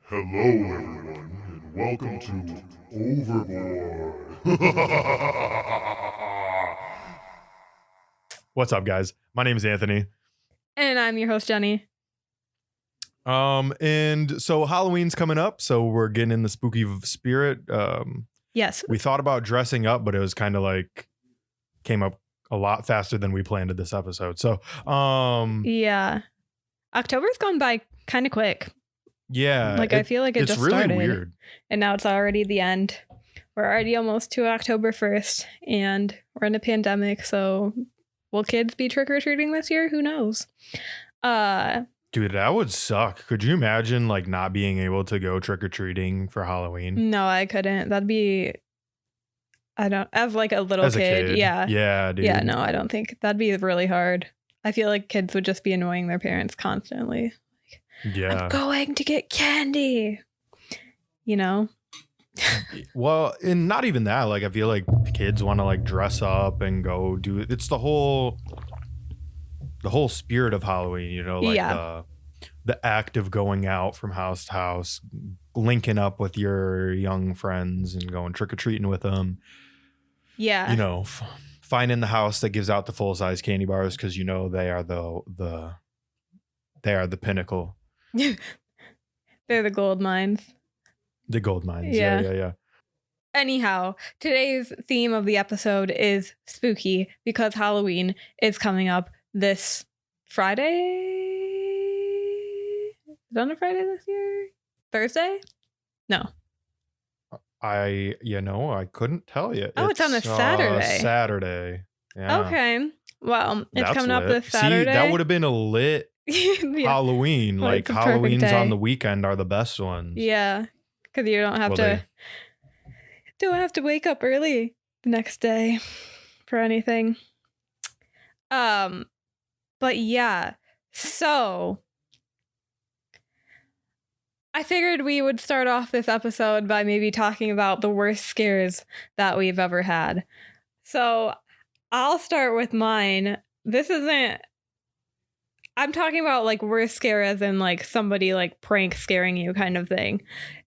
Hello, everyone, and welcome to Overboard. What's up, guys? My name is Anthony. And I'm your host, Jenni. And so Halloween's coming up, so we're getting in the spooky spirit. Yes. We thought about dressing up, but it was kind of like came up a lot faster than we planned this episode. So, yeah. October's gone by kind of quick. Yeah. I feel like it just really started. Weird. And now it's already the end. We're already almost to October 1st, and we're in a pandemic, so will kids be trick-or-treating this year? Who knows? Dude, that would suck. Could you imagine like not being able to go trick-or-treating for Halloween? No, I couldn't. That'd be as like a little kid. Yeah. Yeah, dude. Yeah, no, I don't think that'd be really hard. I feel like kids would just be annoying their parents constantly. Yeah. I'm going to get candy. You know? Well, and not even that. Like, I feel like kids want to like dress up and go do it. It's the whole spirit of Halloween, you know, like the act of going out from house to house, linking up with your young friends and going trick-or-treating with them. Yeah. You know, finding the house that gives out the full-size candy bars because you know they are the pinnacle. They're the gold mines. The gold mines. Yeah. Anyhow, today's theme of the episode is spooky because Halloween is coming up this Friday. Is it on a Friday this year? Thursday? No. I couldn't tell you. Oh, it's on a Saturday. Saturday. Yeah. Okay. Well, it's coming up lit. this Saturday. See, that would have been a lit Halloween. Well, like Halloween's on the weekend are the best ones. Yeah. Because you don't have to wake up early the next day for anything. But yeah. So I figured we would start off this episode by maybe talking about the worst scares that we've ever had. So I'll start with mine. I'm talking about like worst scare as in like somebody like prank scaring you kind of thing.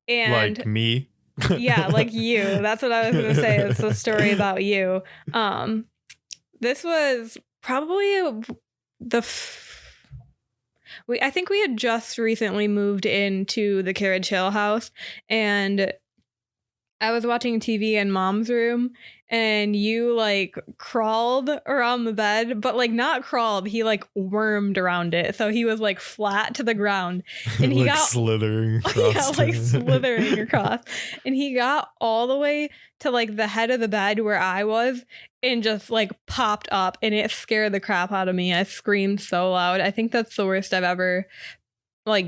And like me. Yeah, like you. That's what I was going to say. It's a story about you. This was probably I think we had just recently moved into the Carriage Hill house, and I was watching TV in Mom's room, and you like crawled around the bed, but like not crawled, he like wormed around it. So he was like flat to the ground, and he like got slithering across. Yeah, like slithering across. And he got all the way to like the head of the bed where I was and just like popped up, and it scared the crap out of me. I screamed so loud. I think that's the worst I've ever like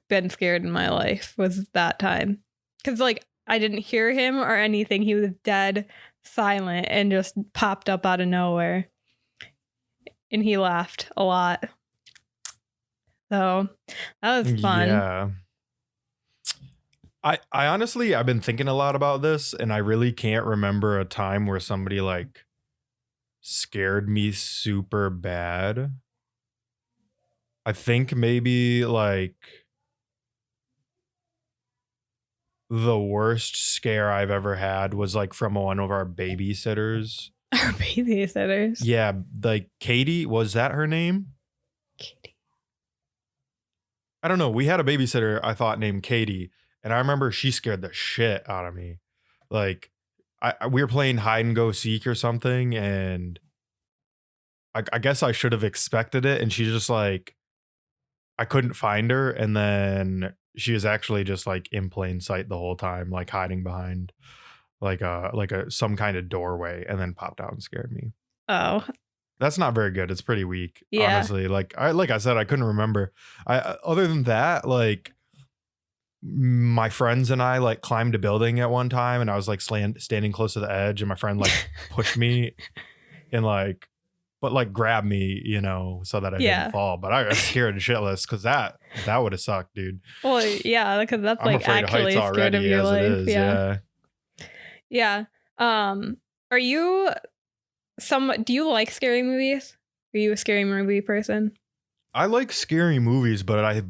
been scared in my life was that time. Cause like I didn't hear him or anything. He was dead silent and just popped up out of nowhere. And he laughed a lot. So that was fun. Yeah. I honestly, I've been thinking a lot about this, and I really can't remember a time where somebody like scared me super bad. I think maybe like the worst scare I've ever had was like from one of our babysitters. Our babysitters? Yeah, like Katie, was that her name? Katie. I don't know. We had a babysitter, I thought, named Katie, and I remember she scared the shit out of me. Like, we were playing hide and go seek or something, and I guess I should have expected it, and she's just like, I couldn't find her, and then she was actually just like in plain sight the whole time, like hiding behind like some kind of doorway, and then popped out and scared me. Oh, that's not very good. It's pretty weak, yeah. Honestly. Like I said, I couldn't remember. Other than that, like my friends and I like climbed a building at one time, and I was like standing close to the edge, and my friend like pushed me and like, but like grabbed me, you know, so that I didn't fall. But I was scared shitless because that would have sucked, dude. Well, yeah, because that's I'm like actually of scared of your life. It is, yeah. Yeah. Are you do you like scary movies? Are you a scary movie person? I like scary movies, but I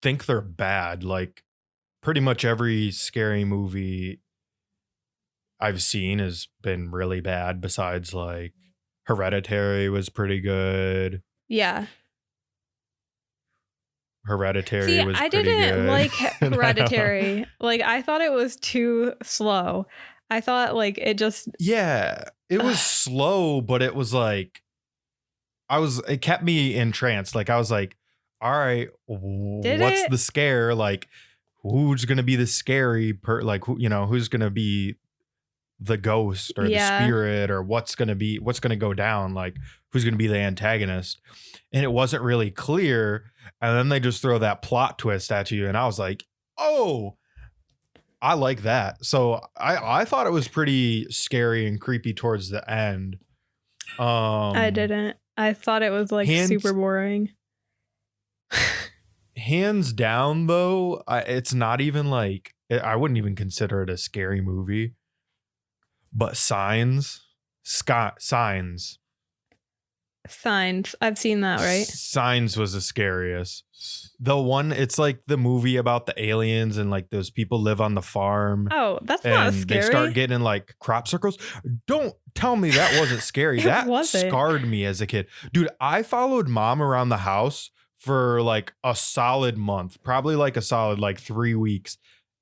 think they're bad. Like pretty much every scary movie I've seen has been really bad, besides like Hereditary was pretty good. Yeah. Hereditary See, was I pretty didn't good. like Hereditary. Like, I thought it was too slow. I thought like it just Yeah, it was slow, but it was like it kept me entranced. Like I was like, all right, Did what's it? the scare? Like who's gonna be the scary like who's gonna be the ghost or the Yeah. spirit, or what's gonna go down? Like who's gonna be the antagonist? And it wasn't really clear. And then they just throw that plot twist at you, and I was like, oh, I like that. So I thought it was pretty scary and creepy towards the end. I didn't. I thought it was like super boring. Hands down, though, it's not even like I wouldn't even consider it a scary movie. But Signs. Signs. I've seen that, right? Signs was the scariest. The one, it's like the movie about the aliens and like those people live on the farm. Oh, that's not And scary. they start getting in like crop circles. Don't tell me that wasn't scary. That wasn't. scarred me as a kid. Dude, I followed mom around the house for like a solid month, probably like a solid like 3 weeks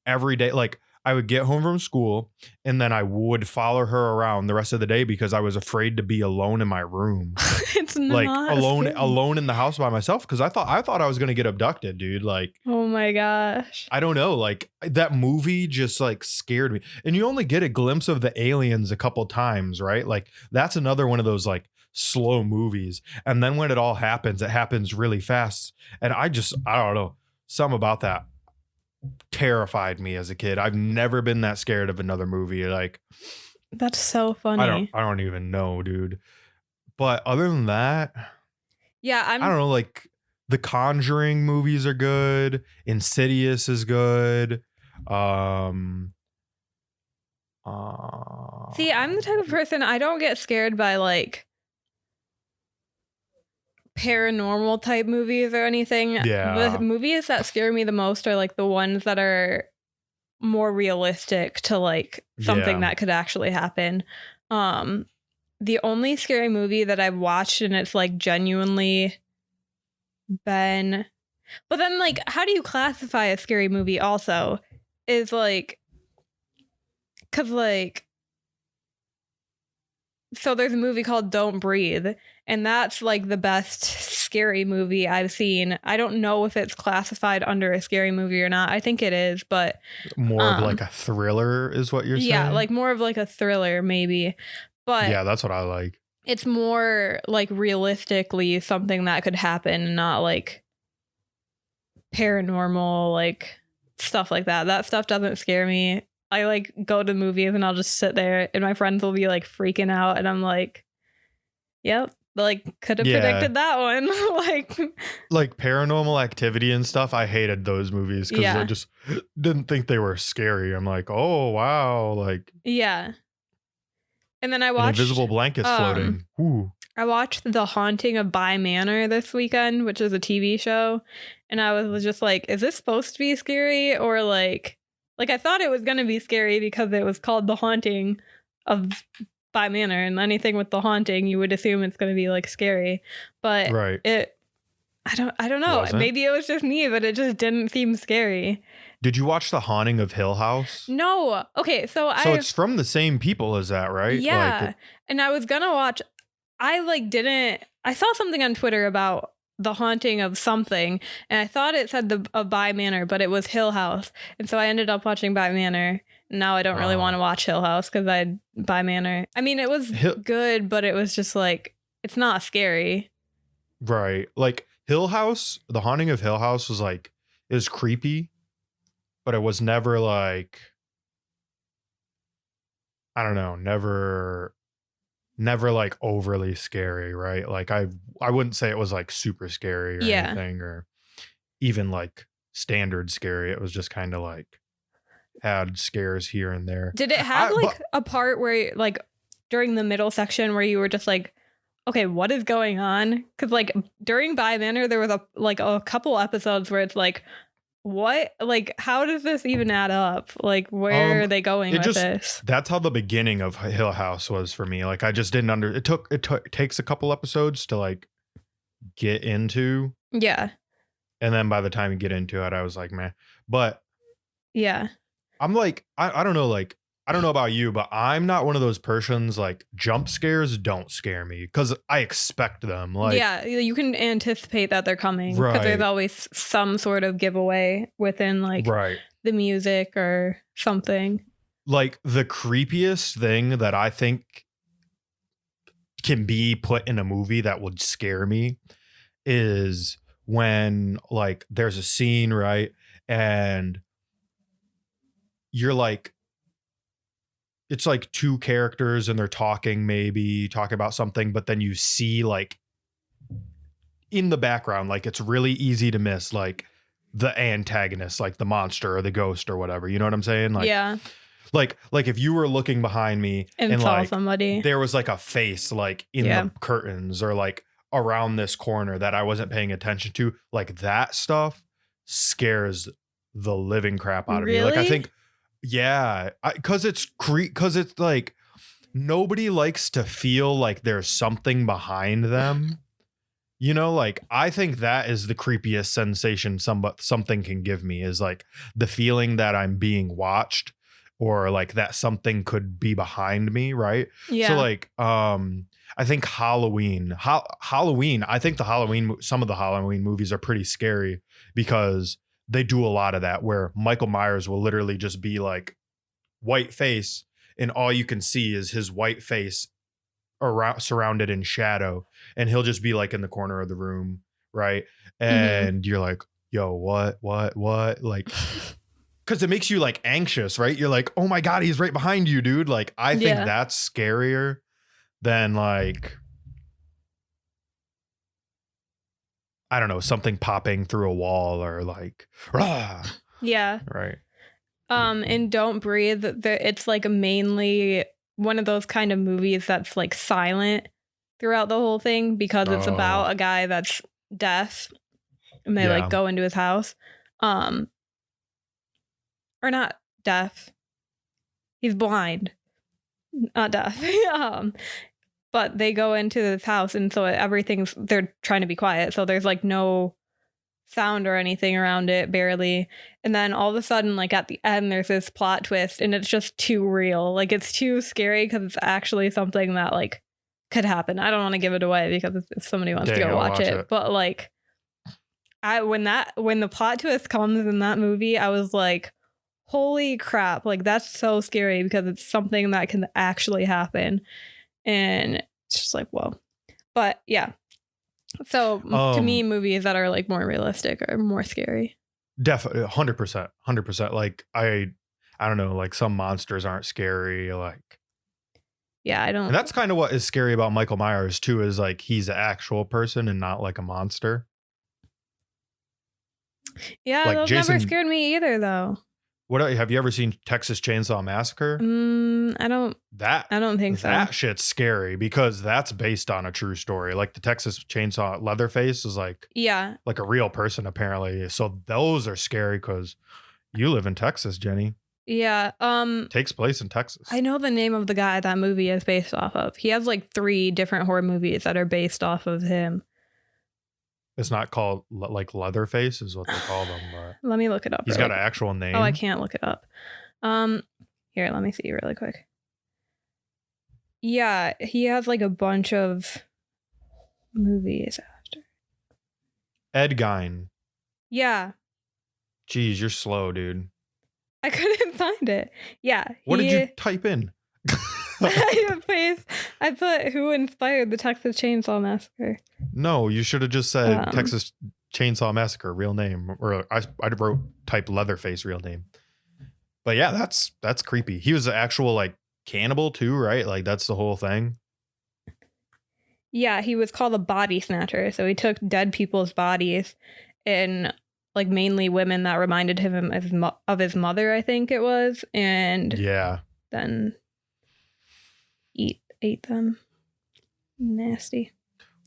every day. Like I would get home from school and then I would follow her around the rest of the day because I was afraid to be alone in my room. It's not Like scary. alone in the house by myself, because I thought I was gonna get abducted, dude. Like, oh my gosh. I don't know, like that movie just like scared me. And you only get a glimpse of the aliens a couple times, right? Like that's another one of those like slow movies. And then when it all happens, it happens really fast. And I don't know, something about that terrified me as a kid. I've never been that scared of another movie. Like that's so funny. I don't even know, dude. But other than that, yeah, I don't know, like the Conjuring movies are good. Insidious is good. See, I'm the type of person, I don't get scared by like paranormal type movies or anything. Yeah. The movies that scare me the most are like the ones that are more realistic to like something that could actually happen. The only scary movie that I've watched and it's like genuinely been, but then like how do you classify a scary movie also is like, because like, so there's a movie called Don't Breathe, and that's like the best scary movie I've seen. I don't know if it's classified under a scary movie or not. I think it is, but more of like a thriller is what you're saying? Yeah, like more of like a thriller maybe. But yeah, that's what I like. It's more like realistically something that could happen, not like paranormal, like stuff like that. That stuff doesn't scare me. I like go to movies and I'll just sit there and my friends will be like freaking out and I'm like, yep, like could have predicted that one. like Paranormal Activity and stuff. I hated those movies because I just didn't think they were scary. I'm like, oh wow, like yeah. And then I watched Invisible Blankets Floating. Ooh. I watched The Haunting of Bly Manor this weekend, which is a TV show, and I was just like, is this supposed to be scary or like I thought it was going to be scary because it was called The Haunting of Bly Manor, and anything with the haunting, you would assume it's going to be like scary. But I don't know. Wasn't? Maybe it was just me, but it just didn't seem scary. Did you watch The Haunting of Hill House? No. Okay, so it's from the same people as that, right? Yeah. And I was going to watch, I saw something on Twitter about The Haunting of something, and I thought it said of Bly Manor, but it was Hill House. And so I ended up watching Bly Manor. Now I don't really want to watch Hill House because Bly Manor. I mean, it was good, but it was just like, it's not scary. Right. Like Hill House, The Haunting of Hill House was like, it was creepy, but it was never like, I don't know, never like overly scary, right? Like I wouldn't say it was like super scary or anything, or even like standard scary. It was just kind of like had scares here and there. Did it have a part where like during the middle section where you were just like, okay, what is going on? Because like during Bly Manor, there was a couple episodes where it's like, what? Like, how does this even add up? Like, where are they going with this? That's how the beginning of Hill House was for me. Like, I just didn't it takes a couple episodes to like get into. Yeah. And then by the time you get into it, I was like, man. But yeah, I'm like, I don't know, like, I don't know about you, but I'm not one of those persons like jump scares don't scare me because I expect them. Like, yeah, you can anticipate that they're coming because there's always some sort of giveaway within like the music or something. Like the creepiest thing that I think can be put in a movie that would scare me is when like there's a scene, right? And you're like, it's like two characters and they're talking about something, but then you see like in the background, like it's really easy to miss like the antagonist, like the monster or the ghost or whatever. You know what I'm saying? Like, yeah. Like if you were looking behind me and saw like somebody, there was like a face like in the curtains or like around this corner that I wasn't paying attention to, like that stuff scares the living crap out of me. Like I think, yeah, because it's like nobody likes to feel like there's something behind them. You know, like I think that is the creepiest sensation something can give me is like the feeling that I'm being watched or like that something could be behind me, right? Yeah. So like I think Halloween, I think some of the Halloween movies are pretty scary because they do a lot of that where Michael Myers will literally just be like white face and all you can see is his white face around surrounded in shadow and he'll just be like in the corner of the room, right? And you're like, yo, what like because it makes you like anxious, right? You're like, oh my god, he's right behind you, dude. Like I think that's scarier than like I don't know, something popping through a wall or like rah. Yeah. Right. And Don't Breathe, it's like mainly one of those kind of movies that's like silent throughout the whole thing because it's about a guy that's deaf and they like go into his house. Or not deaf. He's blind. Not deaf. But they go into this house and so they're trying to be quiet. So there's like no sound or anything around it, barely. And then all of a sudden, like at the end, there's this plot twist and it's just too real. Like it's too scary because it's actually something that like could happen. I don't want to give it away because if somebody wants to go watch it. But like when the plot twist comes in that movie, I was like, holy crap, like that's so scary because it's something that can actually happen. And it's just like, whoa. But yeah. So to me, movies that are like more realistic are more scary. Definitely 100%. Like I don't know, like some monsters aren't scary. Like, yeah, I don't. And that's kind of what is scary about Michael Myers too, is like he's an actual person and not like a monster. Yeah, like those never scared me either, though. What have you ever seen Texas Chainsaw Massacre? I don't think so. That shit's scary because that's based on a true story. Like the Texas Chainsaw Leatherface is like a real person apparently. So those are scary because you live in Texas, Jenny. Yeah. Takes place in Texas. I know the name of the guy that movie is based off of. He has like 3 different horror movies that are based off of him. It's not called like Leatherface is what they call them. But let me look it up. He's got an actual name. Oh, I can't look it up. Here, let me see really quick. Yeah, he has like a bunch of movies after. Ed Gein. Yeah. Jeez, you're slow, dude. I couldn't find it. Yeah. What did you type in? I put who inspired the Texas Chainsaw Massacre. No, you should have just said Texas Chainsaw Massacre, real name. Or I wrote type Leatherface, real name. But yeah, that's creepy. He was an actual like cannibal too, right? Like that's the whole thing. Yeah, he was called a body snatcher. So he took dead people's bodies and like mainly women that reminded him of his mother, I think it was. And then ate them. Nasty.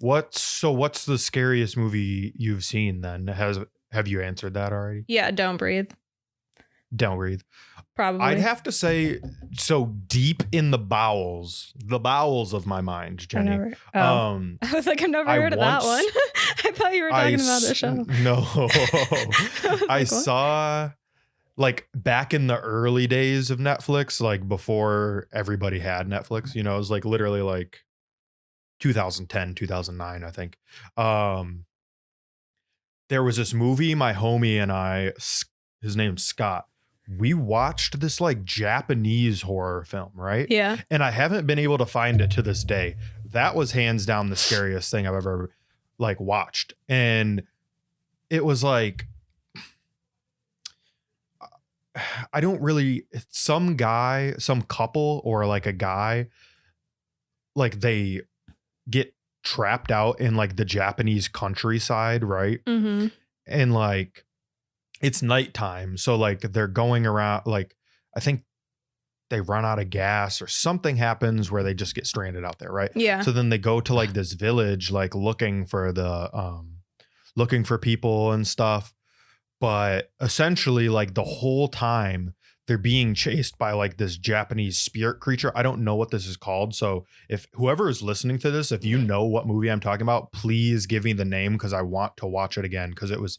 What's the scariest movie you've seen then? have you answered that already? Yeah, don't breathe. Don't breathe. Probably. I'd have to say, so deep in the bowels of my mind, Jenny. I was like, I've never heard of that one. I thought you were talking about the show. No. I What? saw, like, back in the early days of Netflix, like before everybody had Netflix, you know, it was like literally like 2010, 2009, I think. There was this movie, my homie and I, his name's Scott. We watched this like Japanese horror film, right? Yeah. And I haven't been able to find it to this day. That was hands down the scariest thing I've ever like watched. And it was like, I don't really, some couple or like a guy, like they get trapped out in like the Japanese countryside, right? Mm-hmm. And like, it's nighttime. So like they're going around, like, I think they run out of gas or something happens where they just get stranded out there. Right. Yeah. So then they go to like this village, like looking for people and stuff. But essentially like the whole time they're being chased by like this Japanese spirit creature. I don't know what this is called. So if whoever is listening to this, if you know what movie I'm talking about, please give me the name because I want to watch it again because it was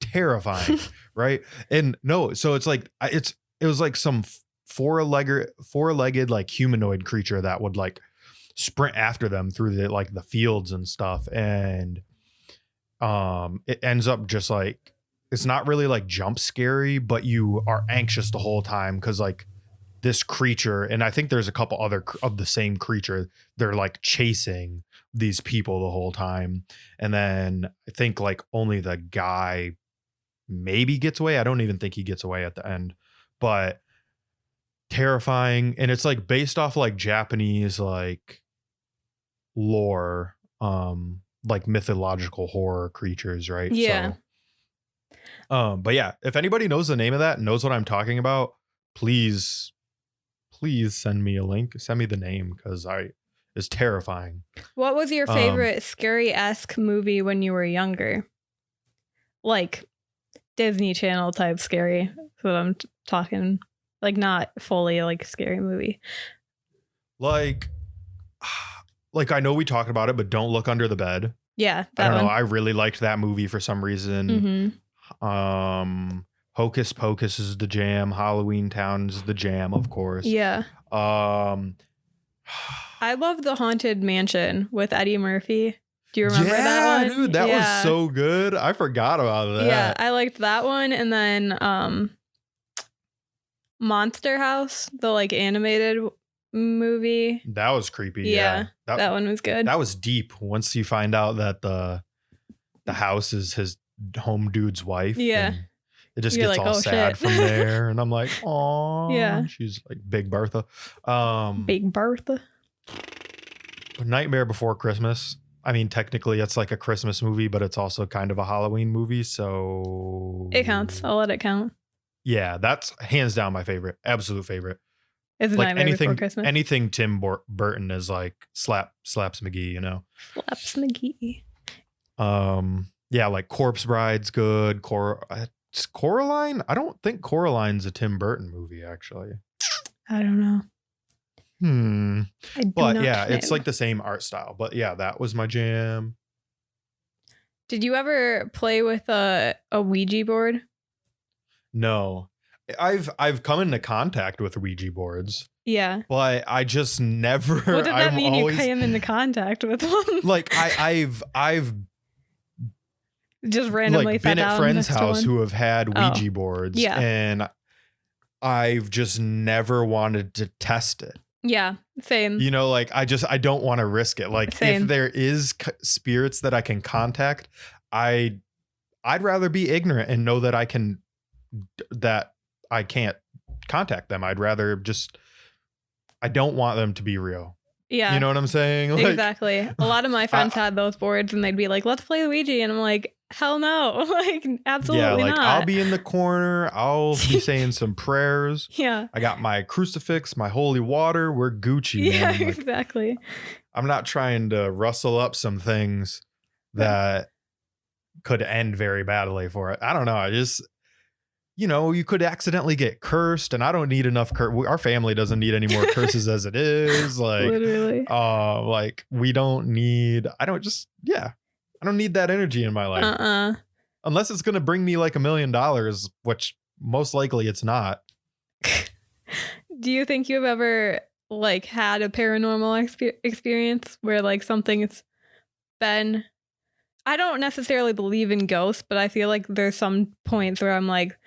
terrifying. Right. And no, so it's like it was like some four-legged like humanoid creature that would like sprint after them through the like the fields and stuff. And it ends up just like, it's not really like jump scary, but you are anxious the whole time because like this creature, and I think there's a couple other of the same creature, they're like chasing these people the whole time. And then I think like only the guy maybe gets away. I don't even think he gets away at the end, but terrifying. And it's like based off like Japanese like lore, like mythological horror creatures, right? Yeah. So, but yeah, if anybody knows the name of that, knows what I'm talking about, please send me a link, send me the name because it's terrifying. What was your favorite scary-esque movie when you were younger? Like Disney Channel type scary. That's what I'm talking. Like not fully like scary movie. Like I know we talked about it, but Don't Look Under the Bed. Yeah, I don't know. I really liked that movie for some reason. Mm-hmm. Hocus Pocus is the jam. Halloween Town is the jam, of course. Yeah. I love The Haunted Mansion with Eddie Murphy. Do you remember that one? Dude, that was so good. I forgot about that. Yeah, I liked that one. And then Monster House, the like animated movie. That was creepy. Yeah. That one was good. That was deep. Once you find out that the house is his home dude's wife. Yeah. It just gets like, all sad from there. And I'm like, oh, yeah. She's like Big Bertha. Big Bertha. Nightmare Before Christmas. I mean, technically it's like a Christmas movie, but it's also kind of a Halloween movie. So it counts. I'll let it count. Yeah, that's hands down my favorite. Absolute favorite. It's like Nightmare Before Christmas. Anything Tim Burton is like slaps McGee, you know? Slaps McGee. Yeah, like Corpse Bride's good. Coraline? I don't think Coraline's a Tim Burton movie, actually. I don't know. But yeah, it's like the same art style. But yeah, that was my jam. Did you ever play with a Ouija board? No. I've come into contact with Ouija boards. Yeah. But I just never. What did that mean? You came into contact with one? Like I've just randomly like been at friends' house who have had Ouija boards. Yeah. And I've just never wanted to test it. Yeah, same. You know, like I don't want to risk it. Like same. If there is spirits that I can contact, I'd rather be ignorant and know that I can't contact them. I'd rather I don't want them to be real. Yeah. You know what I'm saying? Like, exactly. A lot of my friends had those boards and they'd be like, let's play Ouija. And I'm like, hell no. Like, absolutely not. I'll be in the corner. I'll be saying some prayers. Yeah. I got my crucifix, my holy water. We're Gucci. Yeah, man. Like, exactly. I'm not trying to rustle up some things that could end very badly for it. I don't know. I just, you could accidentally get cursed, and I don't need enough our family doesn't need any more curses as it is. Like, Literally. we don't need, I don't need that energy in my life. Unless it's going to bring me like $1 million, which most likely it's not. Do you think you've ever like had a paranormal experience where like something's been, I don't necessarily believe in ghosts, but I feel like there's some points where I'm like,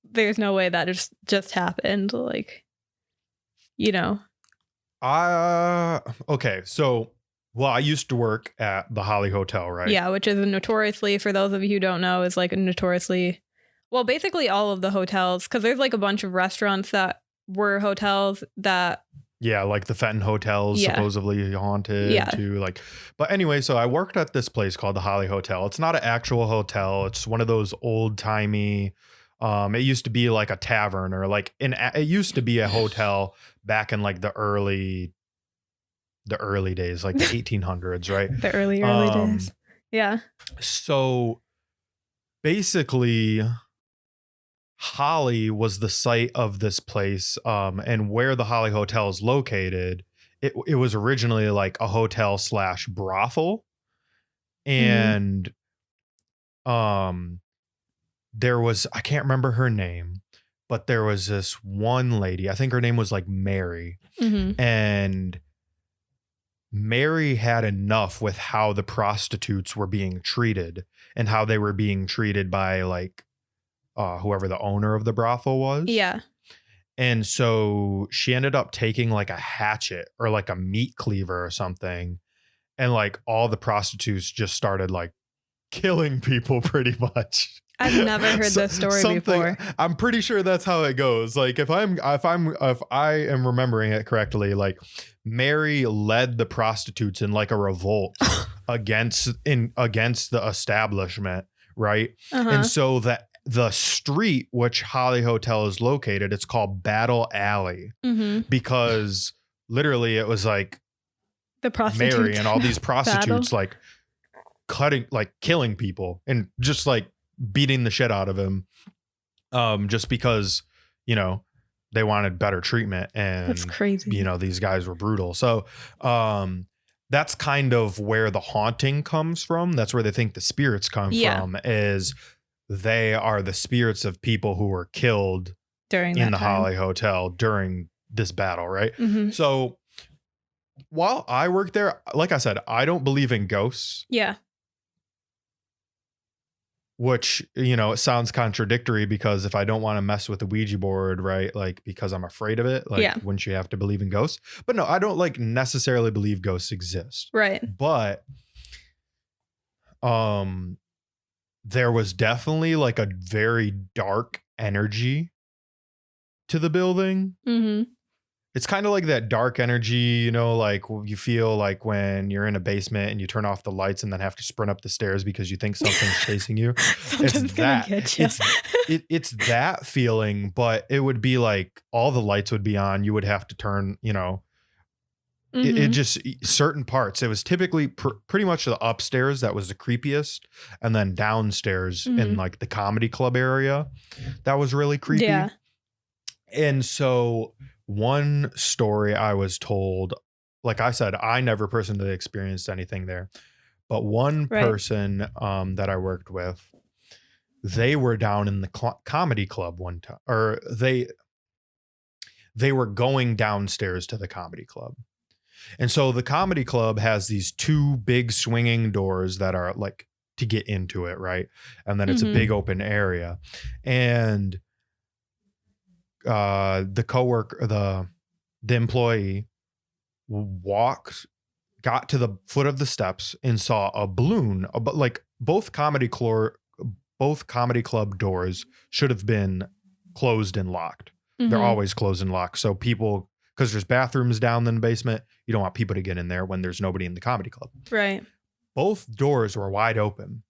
there's no way that just happened. Like, Okay. So, well, I used to work at the Holly Hotel, right? Yeah, which is notoriously, for those of you who don't know, is like a notoriously, well, basically all of the hotels, because there's like a bunch of restaurants that were hotels that. Yeah, like the Fenton Hotel is supposedly haunted too. Like, but anyway, so I worked at this place called the Holly Hotel. It's not an actual hotel. It's one of those old timey. It used to be like a tavern, or like it used to be a hotel back in like the early days, like the 1800s, right? The early days. Yeah. So basically, Holly was the site of this place, and where the Holly Hotel is located, it was originally like a hotel / brothel, and there was, I can't remember her name, but there was this one lady, I think her name was like Mary, and Mary had enough with how the prostitutes were being treated and how they were being treated by like whoever the owner of the brothel was. Yeah. And so she ended up taking like a hatchet or like a meat cleaver or something. And like all the prostitutes just started like killing people pretty much. I've never heard this story before. I'm pretty sure that's how it goes. Like if I am remembering it correctly, like Mary led the prostitutes in like a revolt against the establishment, right? And so the street which Holly Hotel is located, it's called Battle Alley, because literally it was like the prostitutes, Mary and all these prostitutes like killing people and just like beating the shit out of him, just because they wanted better treatment, and that's crazy. These guys were brutal. So that's kind of where the haunting comes from. That's where they think the spirits come from, is they are the spirits of people who were killed in the Holly Hotel during this battle, right? So while I worked there, like I said, I don't believe in ghosts. Yeah. Which, it sounds contradictory, because if I don't want to mess with the Ouija board, right, like because I'm afraid of it, like wouldn't you have to believe in ghosts? But no, I don't like necessarily believe ghosts exist. Right. But there was definitely like a very dark energy to the building. It's kind of like that dark energy, like you feel like when you're in a basement and you turn off the lights and then have to sprint up the stairs because you think something's chasing you. It's that. It's that feeling, but it would be like all the lights would be on. You would have to turn, it just certain parts. It was typically pretty much the upstairs that was the creepiest, and then downstairs in like the comedy club area that was really creepy. Yeah. And so one story I was told, like I said, I never personally experienced anything there, but one person that I worked with, they were down in the comedy club one time, or they were going downstairs to the comedy club. And so the comedy club has these two big swinging doors that are like to get into it, right? And then it's a big open area. And the coworker, the employee got to the foot of the steps and saw a balloon, but like both comedy club doors should have been closed and locked. They're always closed and locked. So people, because there's bathrooms down in the basement, you don't want people to get in there when there's nobody in the comedy club. Right. Both doors were wide open,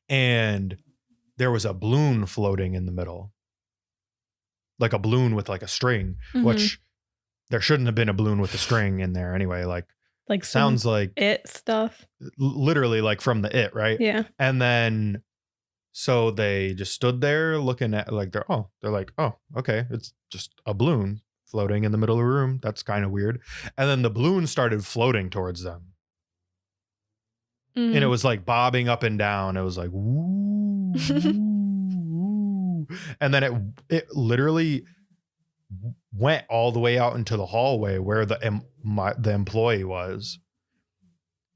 and there was a balloon floating in the middle. Like a balloon with like a string, which there shouldn't have been a balloon with a string in there anyway. Like Like Sounds like it stuff. literally like from the It, right? Yeah. And then so they just stood there looking at like they're like, oh, okay, it's just a balloon floating in the middle of the room. That's kind of weird. And then the balloon started floating towards them. And it was like bobbing up and down. It was like woo, woo. And then it literally went all the way out into the hallway where the employee was,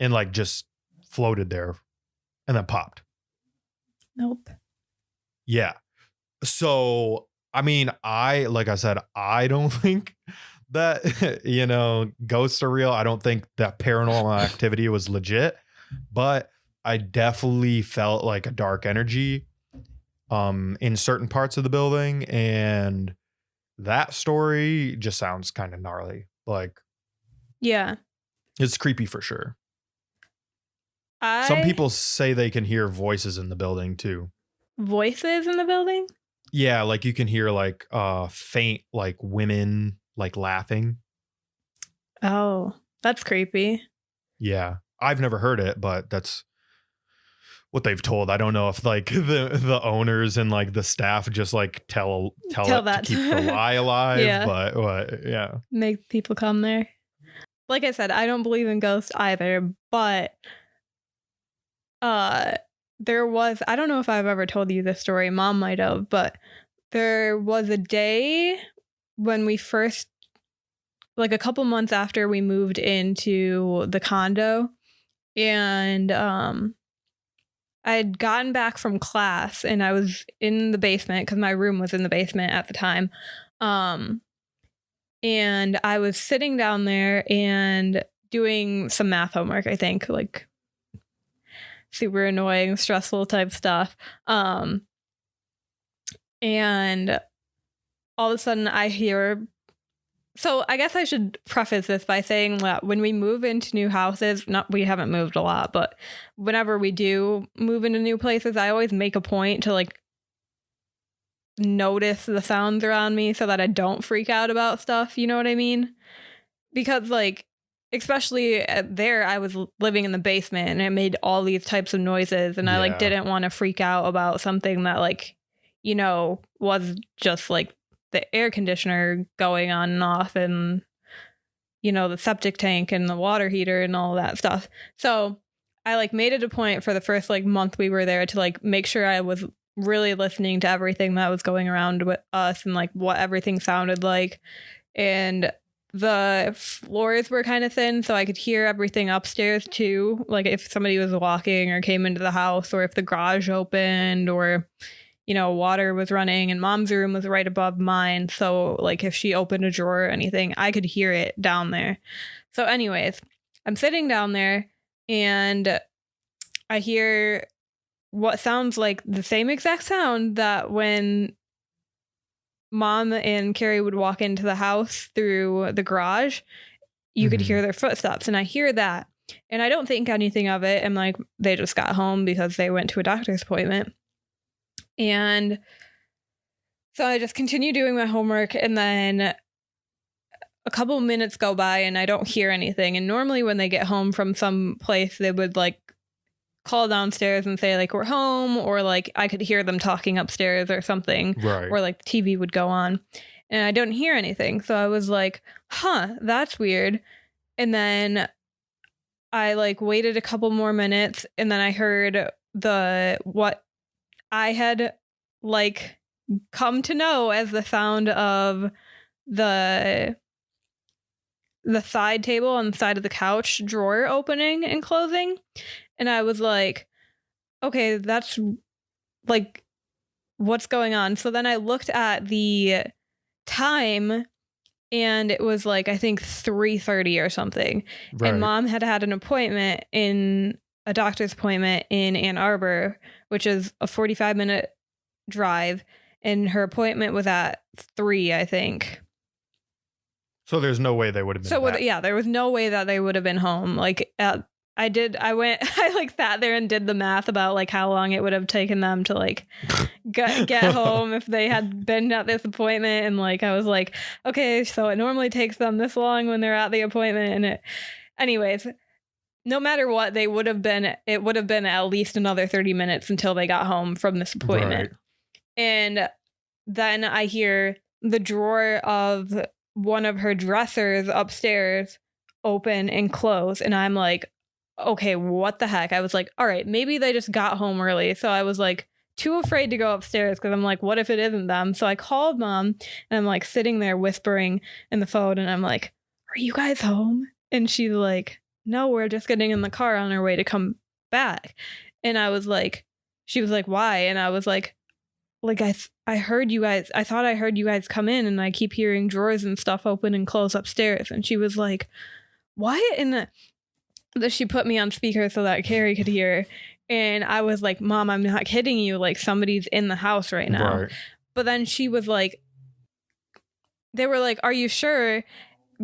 and like just floated there and then popped. Nope. Yeah. So I mean, like I said, I don't think that ghosts are real. I don't think that paranormal activity was legit, but I definitely felt like a dark energy in certain parts of the building, and that story just sounds kind of gnarly. Like, yeah, it's creepy for sure. Some people say they can hear voices in the building too. Voices in the building? Yeah, like you can hear like faint like women like laughing. Oh, that's creepy. Yeah. I've never heard it, but that's what they've told. I don't know if like the owners and like the staff just like tell it to keep the lie alive. Yeah. But yeah. Make people come there. Like I said, I don't believe in ghosts either, but there was, I don't know if I've ever told you this story, Mom might have, but there was a day when we first, like a couple months after we moved into the condo, and I had gotten back from class and I was in the basement because my room was in the basement at the time. And I was sitting down there and doing some math homework, I think, like super annoying, stressful type stuff. And all of a sudden I hear, so I guess I should preface this by saying that when we move into new houses, we haven't moved a lot, but whenever we do move into new places, I always make a point to like notice the sounds around me so that I don't freak out about stuff. You know what I mean? Because like, especially there, I was living in the basement and it made all these types of noises, and I like didn't want to freak out about something that like, was just like the air conditioner going on and off, and the septic tank and the water heater and all that stuff. So I like made it a point for the first like month we were there to like make sure I was really listening to everything that was going around with us and like what everything sounded like. And the floors were kind of thin, so I could hear everything upstairs too, like if somebody was walking or came into the house, or if the garage opened, or water was running. And Mom's room was right above mine, so like if she opened a drawer or anything, I could hear it down there. So anyways, I'm sitting down there and I hear what sounds like the same exact sound that when Mom and Carrie would walk into the house through the garage, you could hear their footsteps. And I hear that, and I don't think anything of it. I'm like, they just got home because they went to a doctor's appointment. And so I just continue doing my homework, and then a couple minutes go by and I don't hear anything. And normally when they get home from some place, they would like call downstairs and say like, we're home, or like I could hear them talking upstairs or something, right? Or like the TV would go on, and I don't hear anything. So I was like, that's weird. And then I like waited a couple more minutes, and then I heard what I had like come to know as the sound of the side table on the side of the couch drawer opening and closing. And I was like, okay, that's like, what's going on? So then I looked at the time, and it was like, I think 3:30 or something. Right. And Mom had an appointment a doctor's appointment in Ann Arbor, which is a 45-minute drive. And her appointment was at 3, I think. So there's no way they would have been back. There was no way that they would have been home. Like, I like sat there and did the math about like how long it would have taken them to like get home if they had been at this appointment. And like, I was like, okay, so it normally takes them this long when they're at the appointment. anyways, no matter what, it would have been at least another 30 minutes until they got home from this appointment. Right. And then I hear the drawer of one of her dressers upstairs open and close. And I'm like, okay, what the heck? I was like, all right, maybe they just got home early. So I was like too afraid to go upstairs because I'm like, what if it isn't them? So I called Mom and I'm like sitting there whispering in the phone and I'm like, are you guys home? And she's like, no, we're just getting in the car on our way to come back. And I was like, she was like, why? And I was like, I heard you guys, I thought I heard you guys come in and I keep hearing drawers and stuff open and close upstairs. And she was like, what? And she put me on speaker so that Carrie could hear. And I was like, Mom, I'm not kidding you. Like, somebody's in the house right now. Right. But then she was like, they were like, are you sure?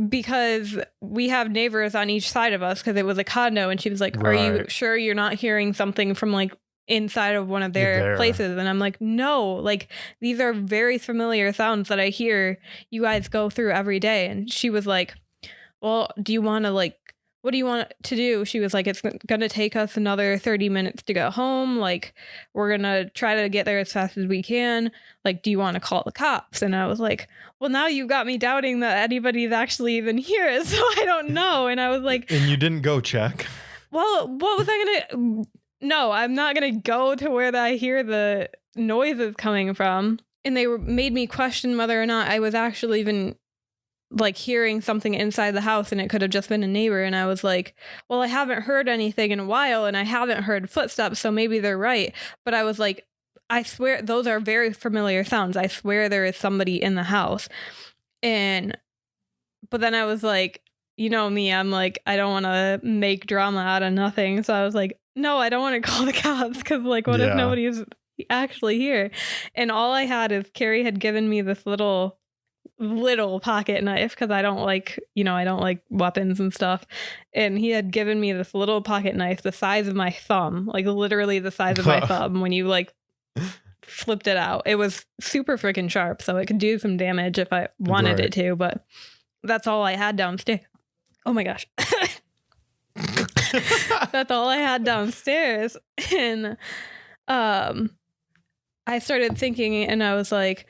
Because we have neighbors on each side of us because it was a condo. And she was like, are you Right. sure you're not hearing something from like inside of one of their places? And I'm like, no, like these are very familiar sounds that I hear you guys go through every day. And she was like, well, do you want to like, what do you want to do? She was like, it's going to take us another 30 minutes to go home. Like, we're going to try to get there as fast as we can. Like, do you want to call the cops? And I was like, well, now you've got me doubting that anybody's actually even here. So I don't know. And I was like, And you didn't go check? well, what was I going to? No, I'm not going to go to where I hear the noises coming from. And they made me question whether or not I was actually even like hearing something inside the house, and it could have just been a neighbor. And I was like, well, I haven't heard anything in a while and I haven't heard footsteps, so maybe they're right. But I was like, I swear those are very familiar sounds. I swear there is somebody in the house. But then I was like, you know me, I'm like, I don't want to make drama out of nothing. So I was like, no, I don't want to call the cops because like, what if nobody's actually here? And all I had is Carrie had given me this little pocket knife because I don't like weapons and stuff. And he had given me this little pocket knife the size of my thumb, like literally the size of my thumb when you like flipped it out. It was super freaking sharp, so it could do some damage if I wanted it to, but that's all I had downstairs. Oh my gosh. That's all I had downstairs. And I started thinking, and I was like,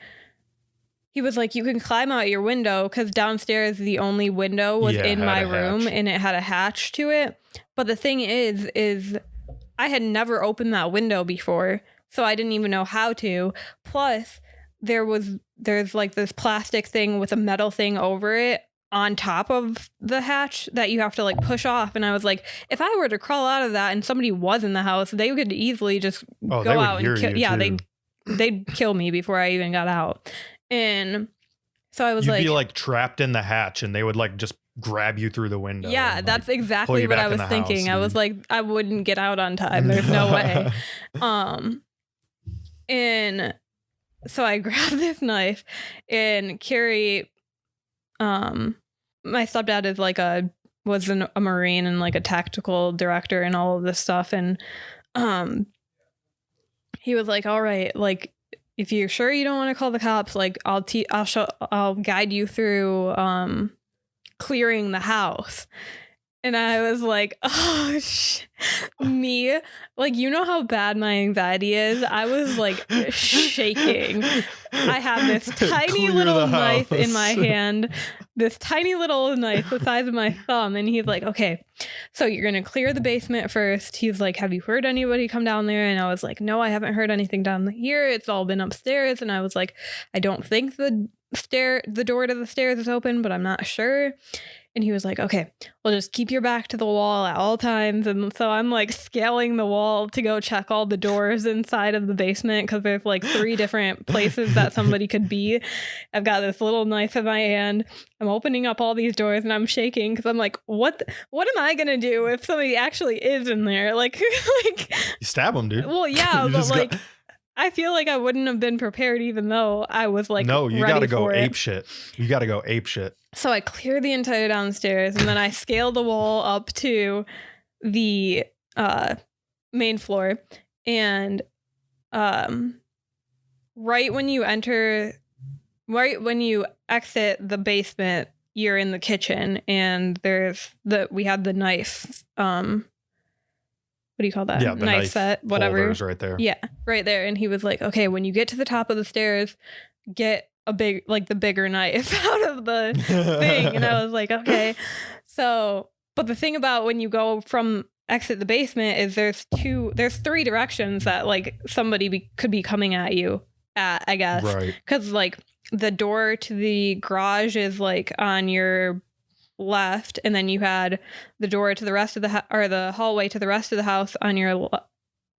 he was like, you can climb out your window, because downstairs the only window was in my room and it had a hatch to it. But the thing is I had never opened that window before, so I didn't even know how to. Plus there's like this plastic thing with a metal thing over it on top of the hatch that you have to like push off. And I was like, if I were to crawl out of that and somebody was in the house, they could easily just go out and kill. Yeah, they'd kill me before I even got out. And so I was You'd be like trapped in the hatch and they would like just grab you through the window. Yeah, and, that's like, exactly what I was thinking. I was like, I wouldn't get out on time. There's no way. And so I grabbed this knife, and Carrie, my stepdad is like was a Marine and like a tactical director and all of this stuff. And he was like, all right, like, if you're sure you don't want to call the cops, like I'll guide you through clearing the house. And I was like, oh, me, like, you know how bad my anxiety is? I was like shaking. I have this tiny little knife in my hand, this tiny little knife the size of my thumb. And he's like, okay, so you're going to clear the basement first. He's like, have you heard anybody come down there? And I was like, no, I haven't heard anything down here. It's all been upstairs. And I was like, I don't think the door to the stairs is open, but I'm not sure. And he was like, okay, well, just keep your back to the wall at all times. And so I'm like scaling the wall to go check all the doors inside of the basement, because there's like 3 different places that somebody could be. I've got this little knife in my hand. I'm opening up all these doors and I'm shaking because I'm like, what am I going to do if somebody actually is in there? Like, you stab them, dude. Well, yeah, but like, I feel like I wouldn't have been prepared, even though I was like, no, you got to go ape shit. You got to go ape shit. So I clear the entire downstairs, and then I scale the wall up to the main floor. And right when you exit the basement, you're in the kitchen and we had the knife. What do you call that? Yeah, the knife set, whatever. holder's right there. Yeah, right there. And he was like, okay, when you get to the top of the stairs, get the bigger knife out of the thing. And I was like, okay. So, but the thing about when you go from exit the basement is there's 3 directions that like somebody could be coming at you at, I guess. Right. Because like the door to the garage is like on your left, and then you had the door to the rest of the hallway to the rest of the house on your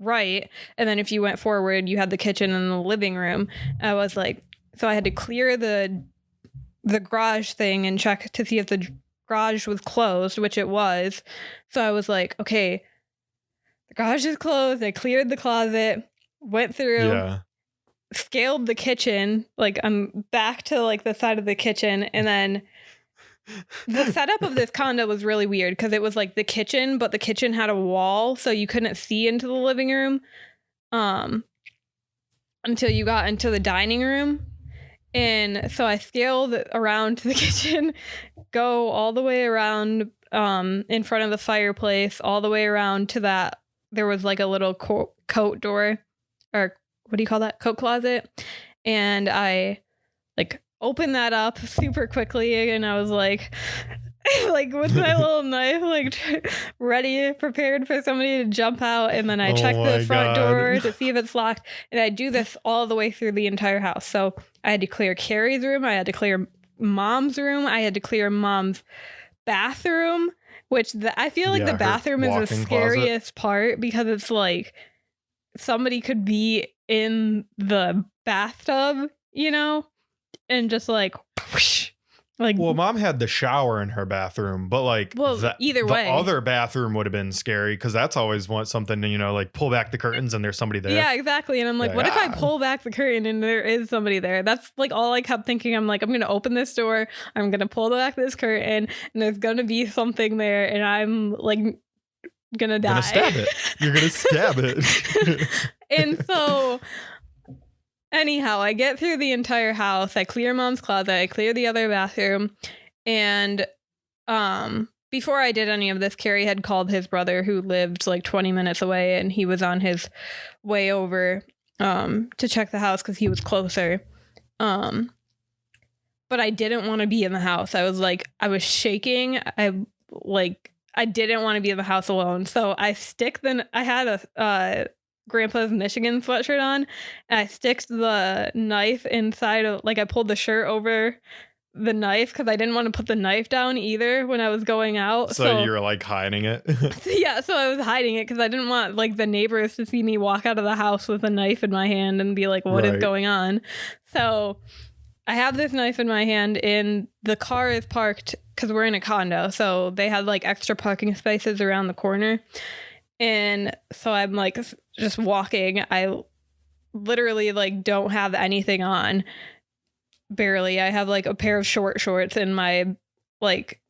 right, and then if you went forward you had the kitchen and the living room. I was like, so I had to clear the garage thing and check to see if the garage was closed, which it was. So I was like, okay, the garage is closed. I cleared the closet, went through, scaled the kitchen, like I'm back to like the side of the kitchen, and then the setup of this condo was really weird because it was like the kitchen, but the kitchen had a wall, so you couldn't see into the living room until you got into the dining room. And so I scaled around to the kitchen, go all the way around in front of the fireplace, all the way around to that. There was like a little coat door, or what do you call that? Coat closet. And I like opened that up super quickly, and I was like with my little knife, like ready, prepared for somebody to jump out. And then I checked the front door to see if it's locked. And I do this all the way through the entire house. So I had to clear Carrie's room. I had to clear Mom's room. I had to clear Mom's bathroom, which I feel like the bathroom is the scariest part, because it's like somebody could be in the bathtub, you know, and just like whoosh. Like, well, Mom had the shower in her bathroom, but like, either way, the other bathroom would have been scary, because that's always something, you know, like pull back the curtains and there's somebody there. Yeah, exactly. And I'm like, what if I pull back the curtain and there is somebody there? That's like all I kept thinking. I'm like, I'm going to open this door, I'm going to pull back this curtain, and there's going to be something there, and I'm like going to die. Stab it. You're going to stab it. And so anyhow, I get through the entire house. I clear Mom's closet. I clear the other bathroom. And before I did any of this, Carrie had called his brother, who lived like 20 minutes away, and he was on his way over to check the house because he was closer. But I didn't want to be in the house. I was shaking. I didn't want to be in the house alone. So I had a Grandpa's Michigan sweatshirt on, and I sticked the knife inside of, like, I pulled the shirt over the knife because I didn't want to put the knife down either when I was going out. So you were like hiding it? Yeah, so I was hiding it because I didn't want like the neighbors to see me walk out of the house with a knife in my hand and be like, what is going on? So I have this knife in my hand, and the car is parked because we're in a condo, so they had like extra parking spaces around the corner. And so I'm like just walking. I literally like don't have anything on. Barely. I have like a pair of short shorts and my like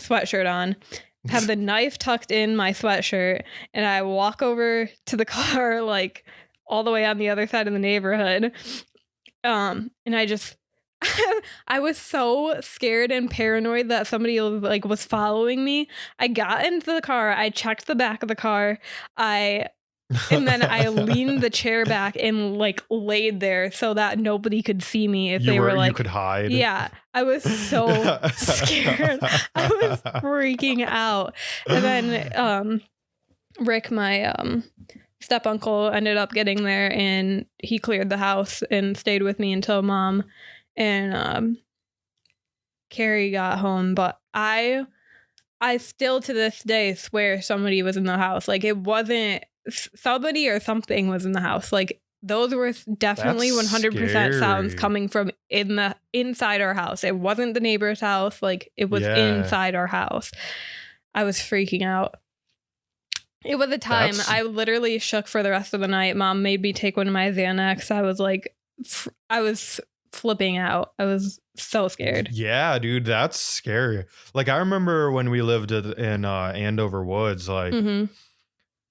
sweatshirt on. Have the knife tucked in my sweatshirt, and I walk over to the car like all the way on the other side of the neighborhood. And I was so scared and paranoid that somebody like was following me. I got into the car. I checked the back of the car. And then I leaned the chair back and like laid there so that nobody could see me if they were like, you could hide. Yeah, I was so scared. I was freaking out. And then Rick, my step uncle, ended up getting there, and he cleared the house and stayed with me until Mom and Carrie got home. But I still to this day swear somebody was in the house. Like, it wasn't somebody or something was in the house. Like, those were definitely 100% sounds coming from inside our house. It wasn't the neighbor's house. Like, it was inside our house. I was freaking out. It was a time I literally shook for the rest of the night. Mom made me take one of my Xanax. I was flipping out. I was so scared. Yeah, dude, that's scary. Like, I remember when we lived in Andover Woods, like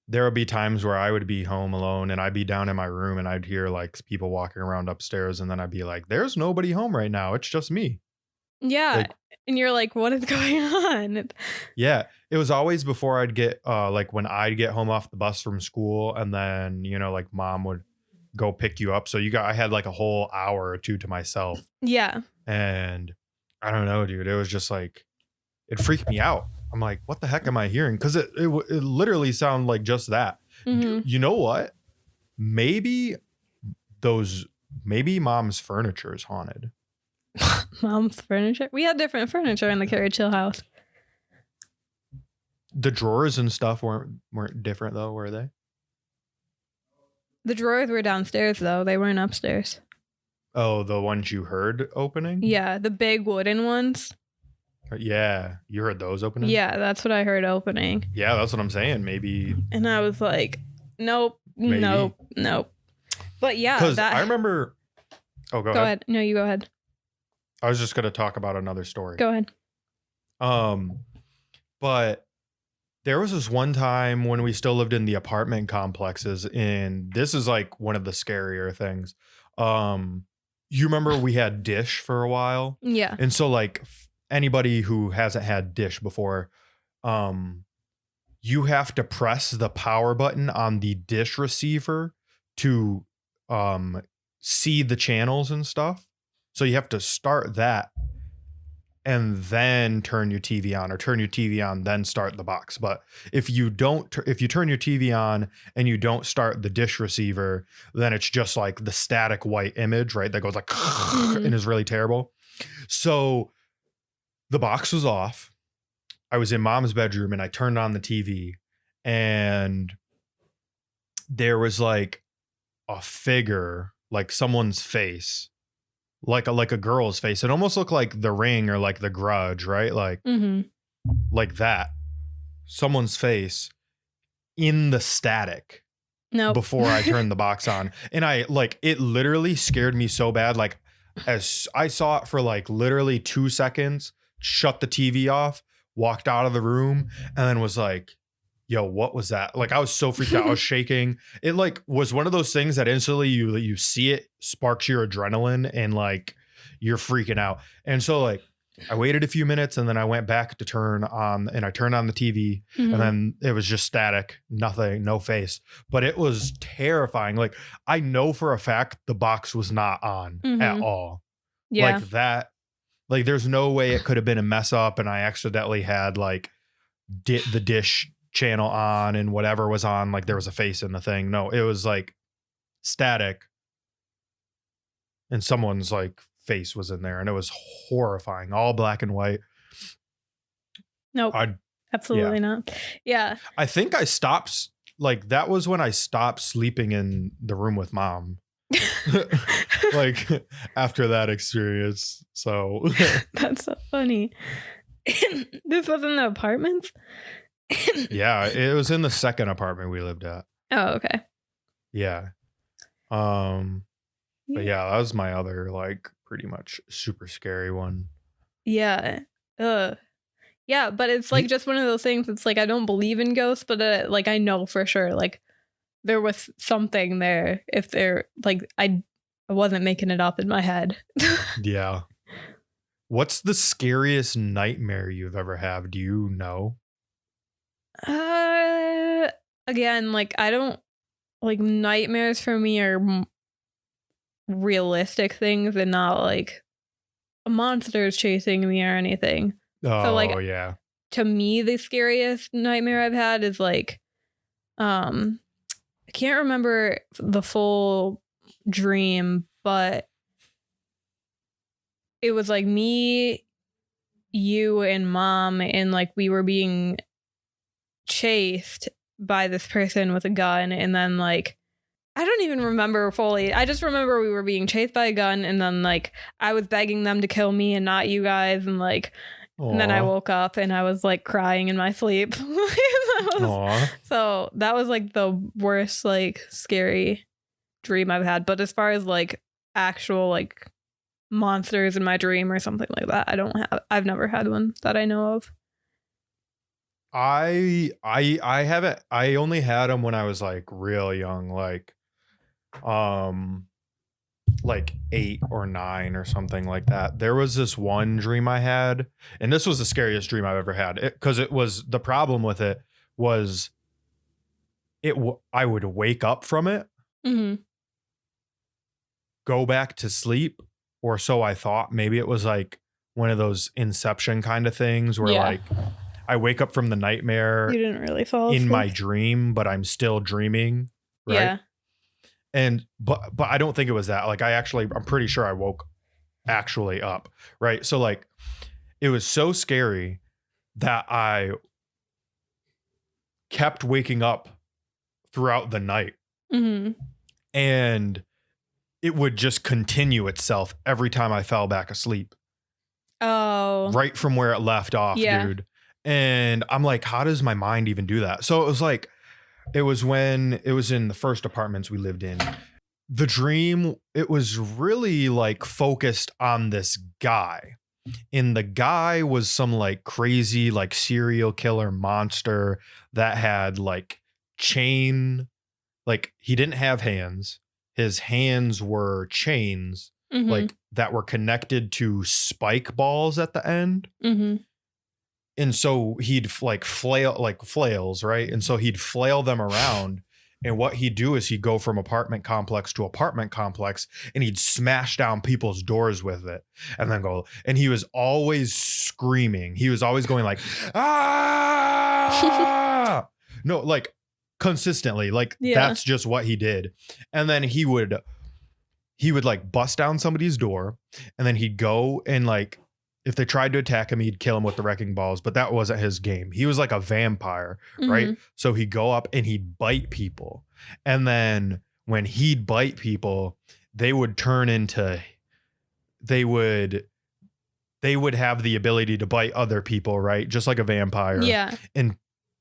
there would be times where I would be home alone, and I'd be down in my room, and I'd hear like people walking around upstairs, and then I'd be like, there's nobody home right now. It's just me. Yeah. Like, And you're like, what is going on? Yeah. It was always before I'd get like when I'd get home off the bus from school, and then, you know, like mom would go pick you up. So I had like a whole hour or two to myself. Yeah. And I don't know, dude. It was just like, it freaked me out. I'm like, what the heck am I hearing? Because it literally sounded like just that. Mm-hmm. You know what? Maybe mom's furniture is haunted. Mom's furniture? We had different furniture in the Carrie Chill house. The drawers and stuff weren't different though, were they? The drawers were downstairs though. They weren't upstairs. Oh, the ones you heard opening? Yeah, the big wooden ones. Yeah, you heard those opening? Yeah, that's what I heard opening. Yeah, that's what I'm saying. Maybe. And I was like, nope, Maybe. nope. But yeah, because I remember. Oh, go ahead. No, you go ahead. I was just gonna talk about another story. Go ahead. But there was this one time when we still lived in the apartment complexes, and this is like one of the scarier things. You remember we had Dish for a while? Yeah. And so like anybody who hasn't had Dish before, you have to press the power button on the Dish receiver to see the channels and stuff. So you have to start that and then turn your TV on, or turn your TV on, then start the box. But if you turn your TV on and you don't start the Dish receiver, then it's just like the static white image, right? That goes like, and is really terrible. So the box was off. I was in mom's bedroom and I turned on the TV, and there was like a figure, like someone's face, like a girl's face. It almost looked like The Ring or like The Grudge, right? Like, like that. Someone's face in the static. No. Before I turned the box on. And it literally scared me so bad. Like, as I saw it for like literally 2 seconds, shut the TV off, walked out of the room, and then was like, yo, what was that? Like, I was so freaked out. I was shaking. It like was one of those things that instantly you see it, sparks your adrenaline, and like you're freaking out. And so like I waited a few minutes, and then I went back to turn on, and I turned on the TV, and then it was just static, nothing, no face. But it was terrifying. Like, I know for a fact the box was not on at all. Yeah. Like that. Like, there's no way it could have been a mess up, and I accidentally had like the Dish channel on, and whatever was on, like there was a face in the thing. No, it was like static, and someone's like face was in there, and it was horrifying, all black and white. Nope. Absolutely not. Yeah. I think I stopped, like that was when I stopped sleeping in the room with mom. Like after that experience. So that's so funny. This was in the apartments? Yeah, it was in the second apartment we lived at. Oh, okay. Yeah. But yeah, that was my other like pretty much super scary one. Yeah. Yeah, but it's like just one of those things. It's like I don't believe in ghosts, but like I know for sure like there was something there. If there like I wasn't making it up in my head. Yeah. What's the scariest nightmare you've ever had? Do you know? Again, like I don't like nightmares for me are realistic things and not like monsters chasing me or anything. Oh, so, like, yeah. To me, the scariest nightmare I've had is like, I can't remember the full dream, but it was like me, you, and mom, and like we were being chased by this person with a gun, and then like I don't even remember fully. I just remember we were being chased by a gun, and then like I was begging them to kill me and not you guys, and like and then I woke up and I was like crying in my sleep. So that was like the worst like scary dream I've had. But as far as like actual like monsters in my dream or something like that, I've never had one that I know of. I haven't. I only had them when I was like real young, like like 8 or 9 or something like that. There was this one dream I had, and this was the scariest dream I've ever had. Because it was, the problem with it was I would wake up from it, Mm-hmm. go back to sleep, or so I thought. Maybe it was like one of those Inception kind of things where Yeah. like I wake up from the nightmare You didn't really fall in asleep. my dream, but I'm still dreaming, right? Yeah. And but I don't think it was that. Like I'm pretty sure I woke actually up, right? So like it was so scary that I kept waking up throughout the night, Mm-hmm. and it would just continue itself every time I fell back asleep, Oh. right from where it left off, Yeah. dude. And I'm like, how does my mind even do that? So it was like, it was when it was in the first apartments we lived in. The dream, it was really like focused on this guy. And the guy was some like crazy, like serial killer monster that had like chain, like he didn't have hands. His hands were chains, Mm-hmm. like that were connected to spike balls at the end. Mm-hmm. And so he'd like flails, right? And so he'd flail them around. And what he'd do is he'd go from apartment complex to apartment complex, and he'd smash down people's doors with it and then go. And he was always screaming. He was always going like, ah, no, like consistently, like Yeah. that's just what he did. And then he would like bust down somebody's door, and then he'd go and like, if they tried to attack him, he'd kill him with the wrecking balls, but that wasn't his game. He was like a vampire, right? Mm-hmm. So he'd go up and he'd bite people. And then when he'd bite people, they would turn into, they would have the ability to bite other people, right? Just like a vampire. Yeah. And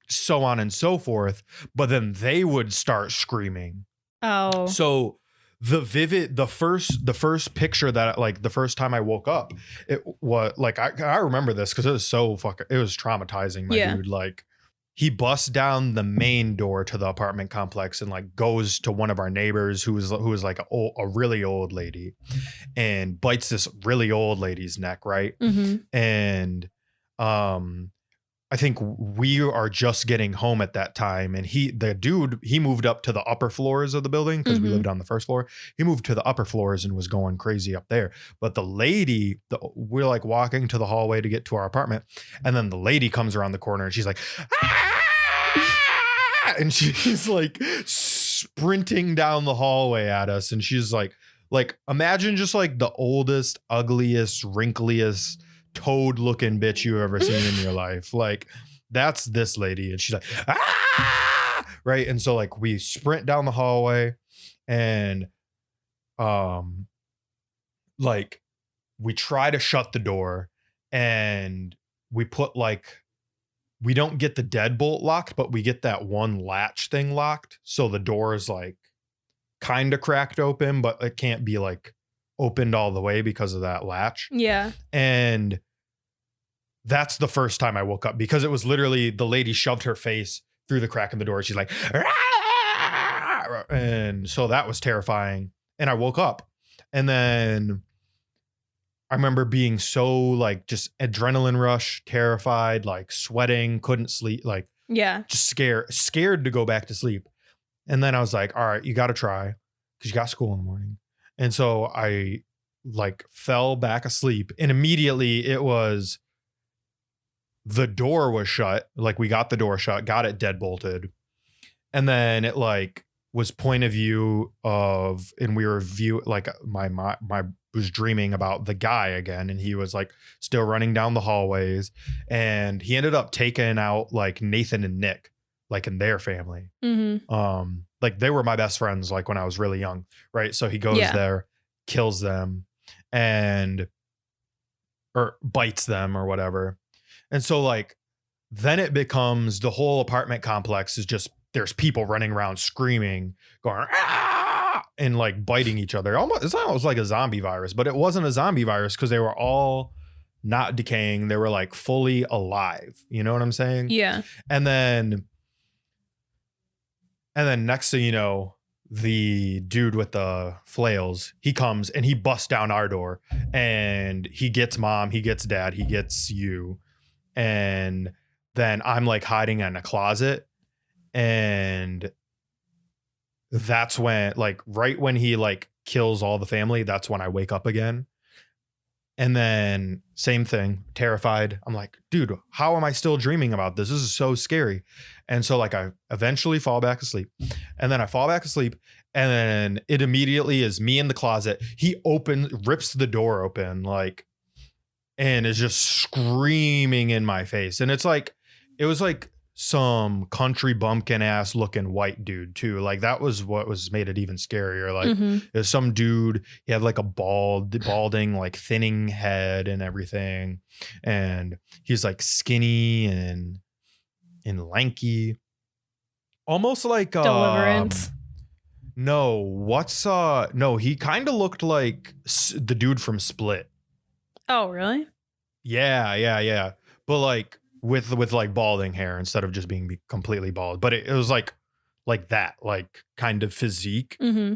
so on and so forth. But then they would start screaming. Oh. So the first picture that like the first time I woke up, it was like I remember this because it was so it was traumatizing, my Yeah. dude. Like he busts down the main door to the apartment complex and like goes to one of our neighbors who was like a really old lady, and bites this really old lady's neck, right? Mm-hmm. And I think we are just getting home at that time, and the dude moved up to the upper floors of the building because we Mhm. lived on the first floor. He moved to the upper floors and was going crazy up there. But the lady, we're like walking to the hallway to get to our apartment, and then the lady comes around the corner and she's like, ah! And she's like sprinting down the hallway at us, and she's like imagine just like the oldest, ugliest, wrinkliest, toad looking bitch you've ever seen in your life. Like that's this lady. And she's like, ah! Right. And so like we sprint down the hallway, and like we try to shut the door, and we put like, we don't get the deadbolt locked, but we get that one latch thing locked. So the door is like kind of cracked open, but it can't be like opened all the way because of that latch. Yeah. And that's the first time I woke up, because it was literally the lady shoved her face through the crack in the door. She's like, "Rah!" And so that was terrifying. And I woke up, and then I remember being so like just adrenaline rush, terrified, like sweating, couldn't sleep, like Yeah. just scared to go back to sleep. And then I was like, all right, you got to try, because you got school in the morning. And so I like fell back asleep, and immediately it was, the door was shut. Like we got the door shut, got it deadbolted. And then it like was point of view of, and we were like my was dreaming about the guy again. And he was like still running down the hallways, and he ended up taking out like Nathan and Nick, like in their family. Mm-hmm. Like they were my best friends, like when I was really young. Right. So he goes there, kills them, or bites them or whatever. And so like, then it becomes the whole apartment complex is just, there's people running around screaming, going, ah! And like biting each other. It's almost like a zombie virus, but it wasn't a zombie virus because they were all not decaying. They were like fully alive. You know what I'm saying? Yeah. And then next thing you know, the dude with the flails, he comes and he busts down our door, and he gets mom, he gets dad, he gets you. And then I'm like hiding in a closet, and that's when, like, right when he like kills all the family, that's when I wake up again. And then same thing, terrified. I'm like, dude, how am I still dreaming about this? This is so scary. And so like I eventually fall back asleep, and then I fall back asleep, and then it immediately is me in the closet. He rips the door open, like, and is just screaming in my face. And it's like, it was like some country bumpkin ass looking white dude too. Like that was what was made it even scarier. Like there's some dude, he had like a balding, like thinning head and everything. And he's like skinny and lanky. Almost like Deliverance. No, he kind of looked like the dude from Split. Oh, really? Yeah. But like with like balding hair instead of just being completely bald. But it was like that, like kind of physique. Mm-hmm.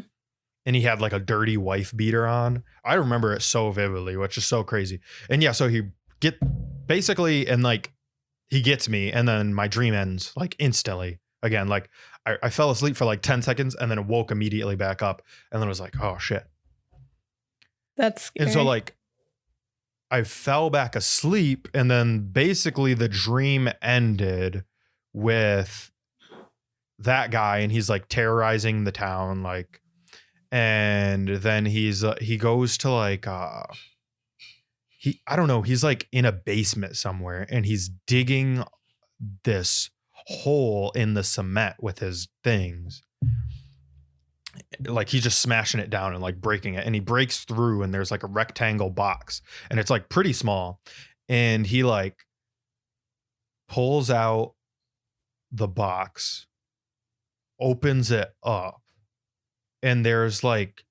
And he had like a dirty wife beater on. I remember it so vividly, which is so crazy. And yeah, so he basically, and like he gets me, and then my dream ends like instantly. Again, like I fell asleep for like 10 seconds and then woke immediately back up, and then was like, oh shit. That's scary. And so like I fell back asleep, and then basically the dream ended with that guy, and he's like terrorizing the town, like, and then he goes to like I don't know, he's like in a basement somewhere, and he's digging this hole in the cement with his things. Like he's just smashing it down and like breaking it, and he breaks through, and there's like a rectangle box, and it's like pretty small, and he like pulls out the box, opens it up, and there's like,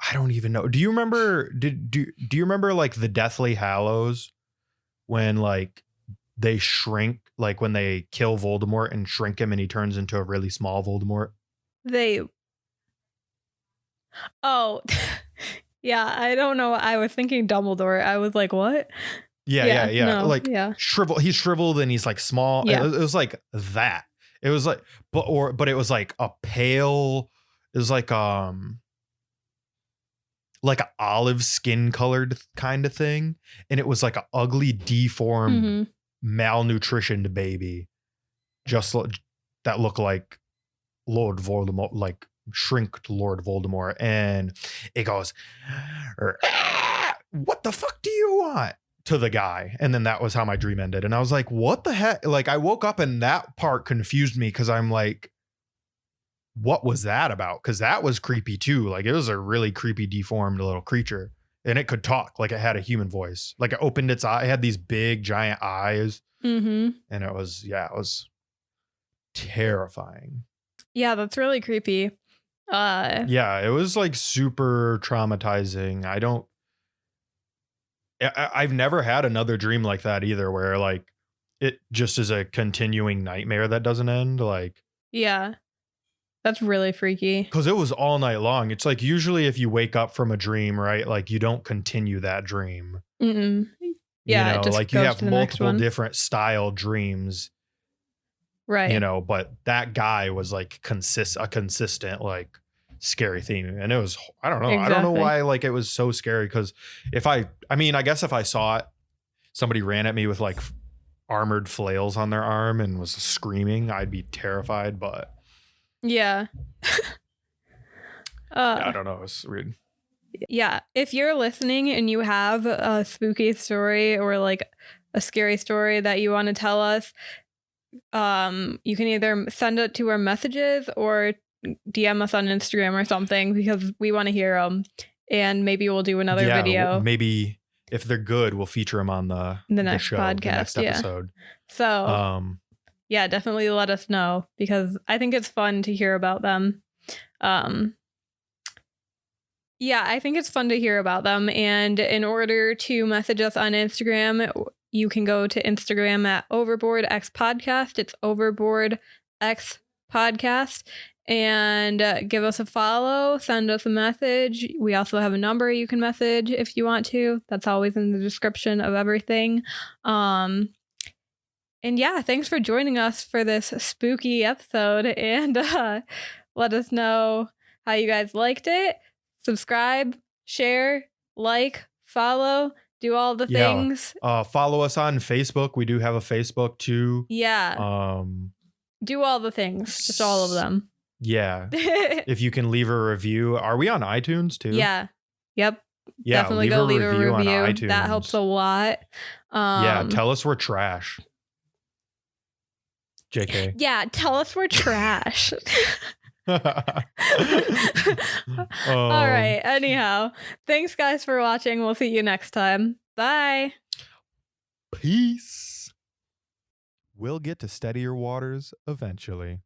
I don't even know. Do you remember do you remember like the Deathly Hallows, when like they shrink, like when they kill Voldemort and shrink him and he turns into a really small Voldemort? Oh, yeah, I don't know. I was thinking Dumbledore. I was like, what? Yeah. No, like yeah. he's shriveled and he's like small. Yeah. It was like that. It was like, but it was like a pale, it was like an olive skin colored kind of thing. And it was like an ugly, deformed, malnutritioned baby, that looked like Lord Voldemort, like shrinked Lord Voldemort. And it goes, what the fuck do you want, to the guy. And then that was how my dream ended. And I was like, what the heck? Like I woke up, and that part confused me, because I'm like, what was that about? Because that was creepy too. Like it was a really creepy, deformed little creature, and it could talk. Like it had a human voice. Like it opened its eye. It had these big giant eyes. And it was terrifying. Yeah, that's really creepy. Yeah, it was like super traumatizing. I've never had another dream like that either, where like it just is a continuing nightmare that doesn't end. Like, yeah, that's really freaky. Because it was all night long. It's like usually if you wake up from a dream, right, like you don't continue that dream. Yeah, you know, it just like you goes have to the next multiple one. different style dreams, Right? you know, but that guy was like a consistent like scary theme. And it was, I don't know. I don't know Exactly. why like it was so scary. Because I guess if I saw it, somebody ran at me with like armored flails on their arm and was screaming, I'd be terrified. But Yeah. I don't know. It's weird. Yeah, if you're listening and you have a spooky story or like a scary story that you want to tell us, you can either send it to our messages or DM us on Instagram or something, because we want to hear them, and maybe we'll do another video. Maybe if they're good, we'll feature them on the next show, podcast, the next episode. So yeah, definitely let us know, because I think it's fun to hear about them. Yeah, I think it's fun to hear about them. And in order to message us on Instagram, you can go to Instagram at Overboard X Podcast. It's Overboard X podcast and give us a follow, send us a message. We also have a number you can message if you want to. That's always in the description of everything. And yeah, thanks for joining us for this spooky episode, and let us know how you guys liked it. Subscribe, share, like, follow, do all the things. Follow us on Facebook. We do have a Facebook too. Yeah. Do all the things. Just all of them. Yeah. If you can leave a review. Are we on iTunes too? Yeah. Yep. Yeah, Definitely go leave a review on iTunes. That helps a lot. Yeah, tell us we're trash. JK. Yeah, tell us we're trash. All right. Anyhow, thanks guys for watching. We'll see you next time. Bye. Peace. We'll get to steadier waters eventually.